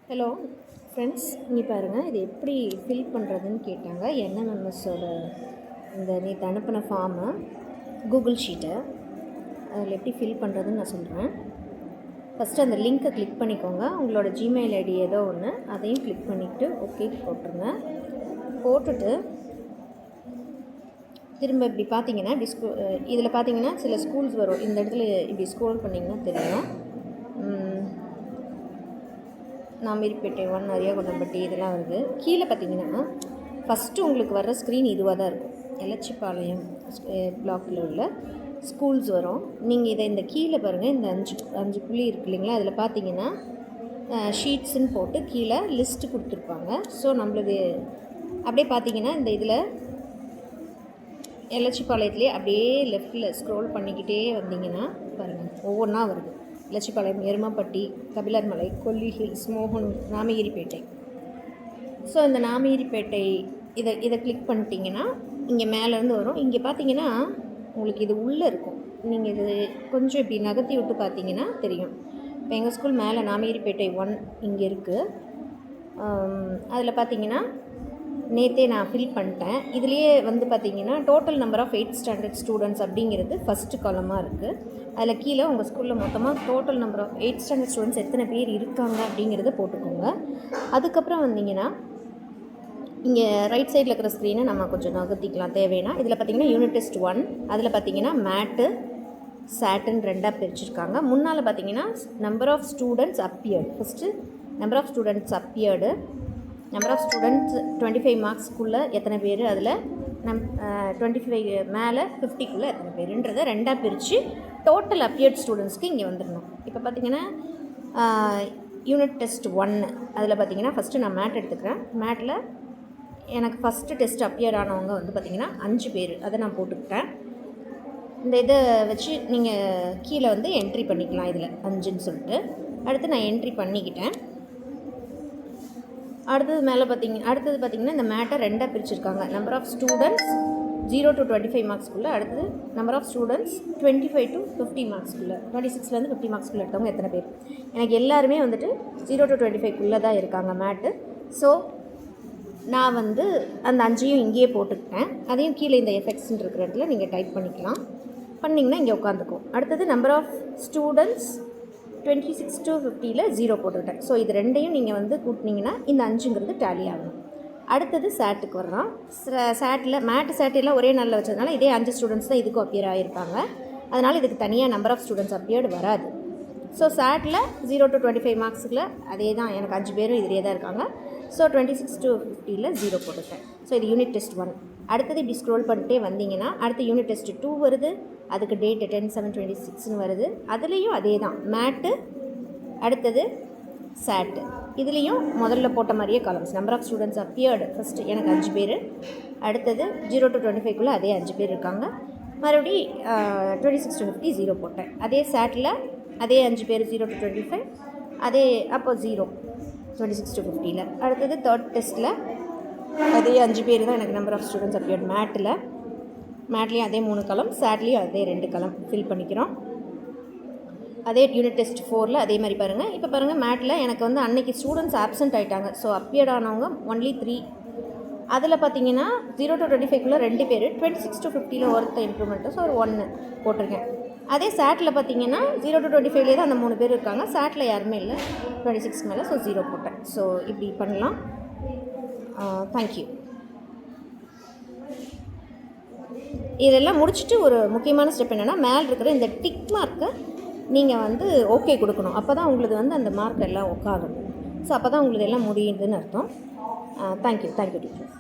Hello friends, இங்கே பாருங்கள், இது எப்படி ஃபில் பண்ணுறதுன்னு கேட்டாங்க. என்எம்எம்எஸோட இந்த நேற்று அனுப்பின ஃபார்மு கூகுள் ஷீட்டை அதில் எப்படி ஃபில் பண்ணுறதுன்னு நான் சொல்கிறேன். ஃபஸ்ட்டு அந்த லிங்க்கை கிளிக் பண்ணிக்கோங்க. உங்களோட ஜிமெயில் ஐடி ஏதோ ஒன்று அதையும் கிளிக் பண்ணிவிட்டு ஓகே போட்டுருங்க. போட்டுட்டு திரும்ப இப்படி பார்த்தீங்கன்னா இதில் பார்த்தீங்கன்னா சில ஸ்கூல்ஸ் வரும். இந்த இடத்துல இப்படி ஸ்க்ரோல் பண்ணிங்கன்னா தெரியும். நாமேரிப்பேட்டை 1, அரியாகுண்டம்பட்டி இதெல்லாம் வருது. கீழே பார்த்தீங்கன்னா ஃபஸ்ட்டு உங்களுக்கு வர்ற ஸ்க்ரீன் இதுவாக தான் இருக்கும். எலச்சிபாளையம் பிளாக்கில் உள்ள ஸ்கூல்ஸ் வரும். நீங்கள் இதை இந்த கீழே பாருங்கள், இந்த அஞ்சு புள்ளி இருக்கு இல்லைங்களா, அதில் பார்த்தீங்கன்னா ஷீட்ஸுன்னு போட்டு கீழே லிஸ்ட்டு கொடுத்துருப்பாங்க. ஸோ நம்மளுக்கு அப்படியே பார்த்தீங்கன்னா இந்த இதில் எலச்சிபாளையத்துலேயே அப்படியே லெஃப்டில் ஸ்க்ரோல் பண்ணிக்கிட்டே வந்தீங்கன்னா பாருங்கள், ஒவ்வொன்றா வருது. எலச்சிபாளையம், எருமப்பட்டி, கபிலர்மலை, கொல்லி ஹில்ஸ், மோகனூர், நாமகிரிப்பேட்டை. ஸோ இந்த நாமகிரிப்பேட்டை இதை கிளிக் பண்ணிட்டீங்கன்னா இங்கே மேலேருந்து வரும். இங்கே பார்த்தீங்கன்னா உங்களுக்கு இது உள்ளே இருக்கும். நீங்கள் இது கொஞ்சம் இப்படி நகர்த்தி விட்டு பார்த்தீங்கன்னா தெரியும். இப்போ எங்கள் ஸ்கூல் மேலே நாமகிரிப்பேட்டை 1 இங்கே இருக்குது. அதில் பார்த்தீங்கன்னா நேற்றே நான் ஃபில் பண்ணிட்டேன். இதுலேயே வந்து பார்த்திங்கன்னா total number of 8th standard students அப்படிங்கிறது ஃபஸ்ட்டு காலமாக இருக்குது. அதில் கீழே உங்கள் ஸ்கூலில் மொத்தமாக total number of 8th standard students எத்தனை பேர் இருக்காங்க அப்படிங்கிறத போட்டுக்கோங்க. அதுக்கப்புறம் வந்தீங்கன்னா இங்கே ரைட் சைடில் இருக்கிற ஸ்க்ரீனை நம்ம கொஞ்சம் நகர்த்திக்கலாம் தேவைன்னா. இதில் பார்த்திங்கன்னா யூனிட் டெஸ்ட் 1, அதில் பார்த்திங்கன்னா மேட்டு சாட்டுன்னு ரெண்டாக பிரிச்சுருக்காங்க. முன்னால் பார்த்திங்கன்னா number of students appeared. First number of students appeared, number of students 25 மார்க்ஸ்க்குள்ளே எத்தனை பேர், அதில் 25 மேலே 50க்குள்ளே எத்தனை பேருன்றதை ரெண்டாக பிரித்து டோட்டல் அப்பியர்ட் ஸ்டூடெண்ட்ஸ்க்கு இங்கே வந்துடணும். இப்போ பார்த்திங்கன்னா யூனிட் டெஸ்ட் 1 அதில் பார்த்திங்கன்னா ஃபஸ்ட்டு நான் மேட் எடுத்துக்கிறேன். மேட்டில் எனக்கு ஃபஸ்ட்டு டெஸ்ட் அப்பியர் ஆனவங்க வந்து பார்த்திங்கன்னா 5 பேர், அதை நான் போட்டுக்கிட்டேன். இந்த இதை வச்சு நீங்கள் கீழே வந்து என்ட்ரி பண்ணிக்கலாம். இதில் 5ன்னு சொல்லிட்டு அடுத்து நான் என்ட்ரி பண்ணிக்கிட்டேன். அடுத்தது பார்த்திங்கன்னா இந்த மேட்டை ரெண்டாக பிரிச்சுருக்காங்க. நம்பர் ஆஃப் ஸ்டூடெண்ட்ஸ் 0 to 25 மார்க்ஸ்க்குள்ளே, அடுத்தது நம்பர் ஆஃப் ஸ்டூடெண்ட்ஸ் 25 to 50 மார்க்ஸ்க்குள்ளே, 26லேருந்து 50 மார்க்ஸ்க்குள்ளே எடுத்தவங்க எத்தனை பேர். எனக்கு எல்லாருமே வந்துட்டு 0 to 25க்குள்ளே தான் இருக்காங்க மேட்டு. ஸோ நான் வந்து அந்த 5ஐயும் இங்கேயே போட்டுக்கிட்டேன். அதையும் கீழே இந்த எஃபெக்ட்ஸ்ன்னு இருக்கிற இடத்துல நீங்கள் டைப் பண்ணிங்கன்னா இங்கே உட்காந்துக்கும். அடுத்தது நம்பர் ஆஃப் ஸ்டூடெண்ட்ஸ் 26 to 50ல் 0 போட்டுக்கிட்டேன். ஸோ இது ரெண்டையும் நீங்கள் வந்து கூட்டினீங்கன்னா இந்த 5ங்கிறது டேலி ஆகும். அடுத்தது சேட்டுக்கு வர்றோம். சேட்டு எல்லாம் ஒரே நாளில் வச்சதுனால இதே 5 ஸ்டூடெண்ட்ஸ் தான் இதுக்கும் அப்பியர் ஆகியிருப்பாங்க. அதனால் இதுக்கு தனியாக நம்பர் ஆஃப் ஸ்டூடெண்ட்ஸ் அப்பியர்டு வராது. ஸோ சேட்டில் 0 to 25 மார்க்ஸுக்குள்ள அதே தான், எனக்கு 5 பேரும் இதிலே தான் இருக்காங்க. ஸோ 26 to 50ல் 0 போட்டுட்டேன். ஸோ இது யூனிட் டெஸ்ட் 1. அடுத்தது இப்படி ஸ்க்ரோல் பண்ணிட்டே வந்தீங்கன்னா அடுத்து யூனிட் டெஸ்ட் 2 வருது. அதுக்கு டேட்டு 10/7/26ன்னு வருது. அதுலேயும் அதே தான், மேட்டு அடுத்தது சேட்டு. இதுலேயும் முதல்ல போட்ட மாதிரியே columns. Number of students appeared first எனக்கு 5 பேர், அடுத்தது 0 to 25க்குள்ளே அதே 5 பேர் இருக்காங்க. மறுபடி 26 to 50 0 போட்டேன். அதே சேட்டில் அதே 5 பேர் 0 to 25, அதே அப்போ 0 26 to 50ல். அடுத்தது தேர்ட் டெஸ்ட்டில் அதே 5 பேர் தான் எனக்கு நம்பர் ஆஃப் ஸ்டூடெண்ட்ஸ் அப்பியர்டு. மேட்லேயும் அதே 3 காலம், சேட்லேயும் அதே 2 காலம் ஃபில் பண்ணிக்கிறோம். அதே யூனிட் டெஸ்ட் 4ல் அதே மாதிரி பாருங்கள். இப்போ பாருங்கள், மேட்டில் எனக்கு வந்து அன்றைக்கி ஸ்டூடெண்ட்ஸ் ஆப்சென்ட் ஆகிட்டாங்க. ஸோ அப்பியர்ட் ஆனவங்க ஒன்லி 3. அதில் பார்த்தீங்கன்னா 0 to 25க்குள்ளே 2 பேர், 26 to 50ல் ஒருத்த இம்ப்ரூவ்மெண்ட்டு, ஸோ ஒரு 1 போட்டிருக்கேன். அதே சேட்டில் பார்த்தீங்கன்னா 0 to 25லேயே தான் அந்த 3 பேர் இருக்காங்க. சேட்டில் யாருமே இல்லை, 26 மேலே, ஸோ 0 போட்டேன். ஸோ இப்படி பண்ணலாம். தேங்க்யூ. இதெல்லாம் முடிச்சுட்டு ஒரு முக்கியமான ஸ்டெப் என்னென்னா, மேலே இருக்கிற இந்த டிக் மார்க்கை நீங்கள் வந்து ஓகே கொடுக்கணும். அப்போ தான் உங்களுக்கு வந்து அந்த மார்க் எல்லாம் உட்காரும். ஸோ அப்போ தான் உங்களுக்கு எல்லாம் முடியுதுன்னு அர்த்தம். Thank you teacher.